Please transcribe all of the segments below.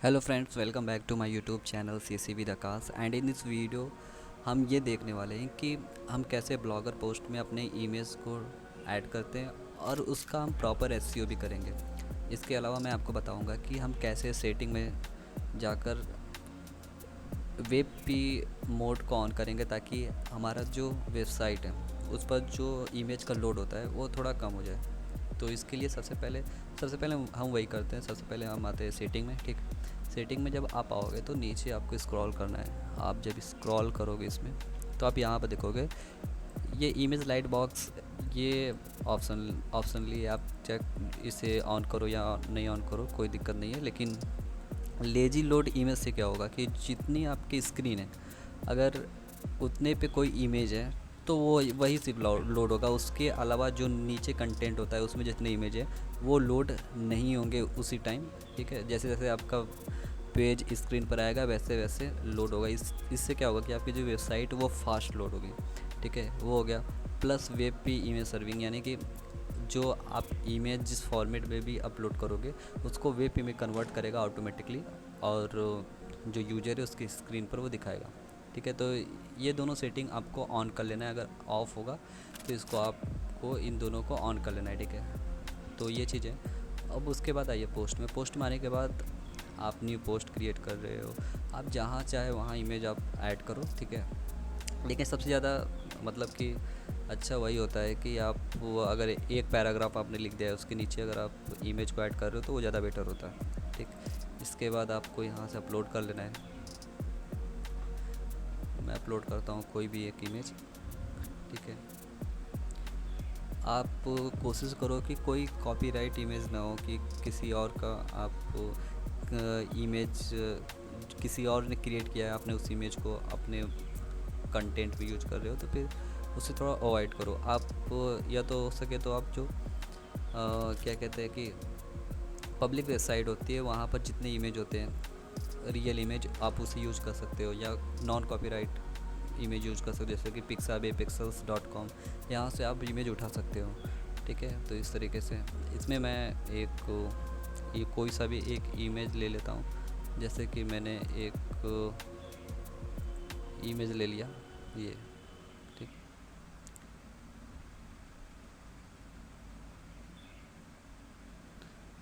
Hello friends, welcome back to my YouTube channel CC with Akash. And in this video हम ये देखने वाले हैं कि हम कैसे ब्लॉगर पोस्ट में अपने इमेज को ऐड करते हैं और उसका हम प्रॉपर SEO भी करेंगे। इसके अलावा मैं आपको बताऊंगा कि हम कैसे सेटिंग में जाकर वेब पी मोड को ऑन करेंगे ताकि हमारा जो वेबसाइट है उस पर जो इमेज का लोड होता है वो थोड़ा कम हो जाए। तो इसके लिए सबसे पहले हम वही करते हैं। सबसे पहले हम आते हैं सेटिंग में। ठीक, सेटिंग में जब आप आओगे तो नीचे आपको स्क्रॉल करना है। आप जब स्क्रॉल करोगे इसमें तो आप यहाँ पर देखोगे ये इमेज लाइट बॉक्स, ये ऑप्शनली आप चेक इसे ऑन करो या नहीं ऑन करो, कोई दिक्कत नहीं है। लेकिन लेजी लोड इमेज से क्या होगा कि जितनी आपकी स्क्रीन है, अगर उतने पे कोई इमेज है तो वो वही सिर्फ लोड होगा। उसके अलावा जो नीचे कंटेंट होता है उसमें जितने इमेज है वो लोड नहीं होंगे उसी टाइम। ठीक है, जैसे जैसे आपका पेज स्क्रीन पर आएगा वैसे वैसे लोड होगा। इससे क्या होगा कि आपकी जो वेबसाइट वो फास्ट लोड होगी। ठीक है, वो हो गया। प्लस वेब पे इमेज सर्विंग, यानी कि जो आप इमेज जिस फॉर्मेट में भी अपलोड करोगे उसको वेब पे में कन्वर्ट करेगा ऑटोमेटिकली, और जो यूजर है उसकी स्क्रीन पर वो दिखाएगा। ठीक है, तो ये दोनों सेटिंग आपको ऑन कर लेना है। अगर ऑफ़ होगा तो इसको आपको इन दोनों को ऑन कर लेना है। ठीक है, तो ये चीज़ें। अब उसके बाद आइए पोस्ट में आने के बाद आप न्यू पोस्ट क्रिएट कर रहे हो, आप जहाँ चाहे वहाँ इमेज आप ऐड करो। ठीक है, लेकिन सबसे ज़्यादा मतलब कि अच्छा वही होता है कि आप वो अगर एक पैराग्राफ आपने लिख दिया है उसके नीचे अगर आप इमेज को ऐड कर रहे हो तो वो ज़्यादा बेटर होता है। ठीक, इसके बाद आपको यहाँ से अपलोड कर लेना है। मैं अपलोड करता हूँ कोई भी एक इमेज। ठीक है, आप कोशिश करो कि कोई कॉपीराइट इमेज ना हो, कि किसी और का आप इमेज किसी और ने क्रिएट किया है, आपने उस इमेज को अपने कंटेंट में यूज कर रहे हो तो फिर उससे थोड़ा अवॉइड करो। आप या तो हो सके तो आप जो क्या कहते हैं कि पब्लिक वेबसाइट होती है वहाँ पर जितने इमेज होते हैं रियल इमेज आप उसे यूज़ कर सकते हो, या नॉन कॉपीराइट इमेज यूज़ कर सकते हो, जैसे कि pixabay.pixels.com, यहाँ से आप इमेज उठा सकते हो। ठीक है, तो इस तरीके से इसमें मैं ये कोई सा भी एक इमेज ले लेता हूँ। जैसे कि मैंने एक इमेज ले लिया ये। ठीक,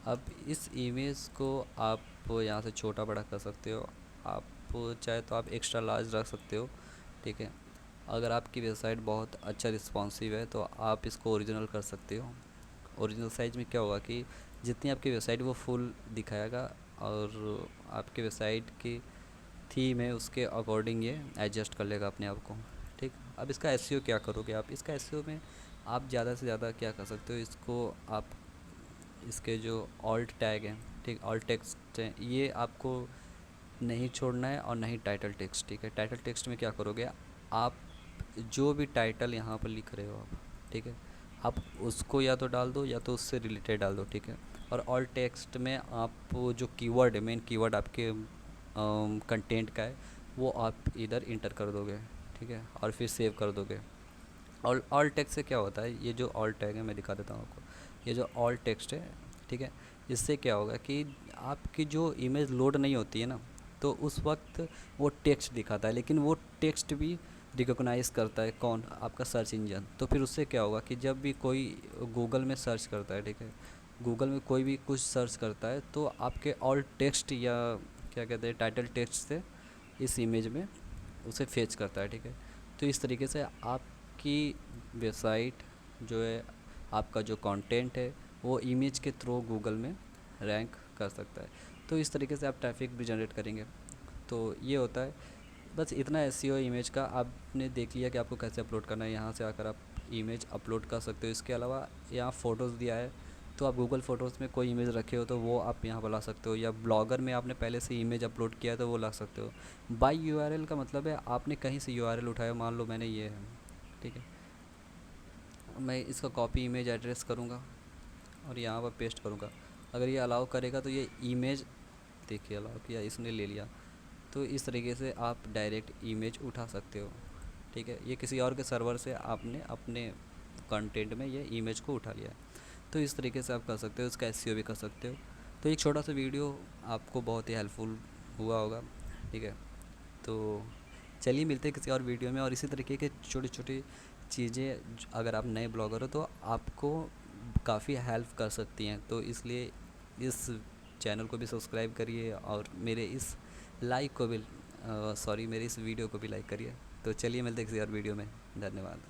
अब इस इमेज को आप यहाँ से छोटा बड़ा कर सकते हो। आप चाहे तो आप एक्स्ट्रा लार्ज रख सकते हो। ठीक है, अगर आपकी वेबसाइट बहुत अच्छा रिस्पॉन्सिव है तो आप इसको ओरिजिनल कर सकते हो। ओरिजिनल साइज़ में क्या होगा कि जितनी आपकी वेबसाइट वो फुल दिखाएगा, और आपकी वेबसाइट की थीम है उसके अकॉर्डिंग ये एडजस्ट कर लेगा अपने आप को। ठीक, अब इसका एसईओ क्या करोगे आप? इसका एसईओ में आप ज़्यादा से ज़्यादा क्या कर सकते हो, इसको आप इसके जो ऑल्ट टैग हैं, ठीक, ऑल्ट टेक्स्ट हैं, ये आपको नहीं छोड़ना है, और नहीं टाइटल टेक्स्ट। ठीक है, टाइटल टेक्स्ट में क्या करोगे आप, जो भी टाइटल यहाँ पर लिख रहे हो आप, ठीक है, आप उसको या तो डाल दो या तो उससे रिलेटेड डाल दो। ठीक है, और ऑल्ट टेक्स्ट में आप वो जो कीवर्ड है, मेन कीवर्ड आपके कंटेंट का है, वो आप इधर इंटर कर दोगे। ठीक है, और फिर सेव कर दोगे। और ऑल टेक्स्ट से क्या होता है, ये जो ऑल टैग है मैं दिखा देता हूँ आपको। ये जो ऑल टेक्स्ट है, ठीक है, इससे क्या होगा कि आपकी जो इमेज लोड नहीं होती है ना, तो उस वक्त वो टेक्स्ट दिखाता है, लेकिन वो टेक्स्ट भी रिकॉग्नाइज़ करता है कौन? आपका सर्च इंजन। तो फिर उससे क्या होगा कि जब भी कोई गूगल में सर्च करता है, ठीक है, गूगल में कोई भी कुछ सर्च करता है तो आपके ऑल टेक्स्ट या क्या कहते हैं टाइटल टेक्स्ट से इस इमेज में उसे फेच करता है। ठीक है, तो इस तरीके से आपकी वेबसाइट जो है, आपका जो कंटेंट है वो इमेज के थ्रू गूगल में रैंक कर सकता है। तो इस तरीके से आप ट्रैफिक भी जनरेट करेंगे। तो ये होता है, बस इतना एसईओ इमेज का। आपने देख लिया कि आपको कैसे अपलोड करना है, यहाँ से आकर आप इमेज अपलोड कर सकते हो। इसके अलावा यहाँ फ़ोटोज़ दिया है, तो आप गूगल फ़ोटोज़ में कोई इमेज रखे हो तो वो आप यहाँ पर ला सकते हो, या ब्लॉगर में आपने पहले से इमेज अपलोड किया है तो वो ला सकते हो। बाय यूआरएल का मतलब है आपने कहीं से यूआरएल उठाया, मान लो मैंने ये है। ठीक है, मैं इसका कॉपी इमेज एड्रेस करूँगा और यहाँ पर पेस्ट करूँगा। अगर ये अलाउ करेगा तो ये इमेज, देखिए अलाउ किया, इसने ले लिया। तो इस तरीके से आप डायरेक्ट इमेज उठा सकते हो। ठीक है, ये किसी और के सर्वर से आपने अपने कंटेंट में ये इमेज को उठा लिया है। तो इस तरीके से आप कर सकते हो, इसका एसईओ भी कर सकते हो। तो एक छोटा सा वीडियो आपको बहुत ही हेल्पफुल हुआ होगा, ठीक है। तो चलिए मिलते हैं किसी और वीडियो में, और इसी तरीके के छोटी छोटी चीज़ें अगर आप नए ब्लॉगर हो तो आपको काफ़ी हेल्प कर सकती हैं। तो इसलिए इस चैनल को भी सब्सक्राइब करिए, और मेरे इस लाइक को भी सॉरी मेरे इस वीडियो को भी लाइक करिए। तो चलिए मिलते हैं किसी और वीडियो में। धन्यवाद।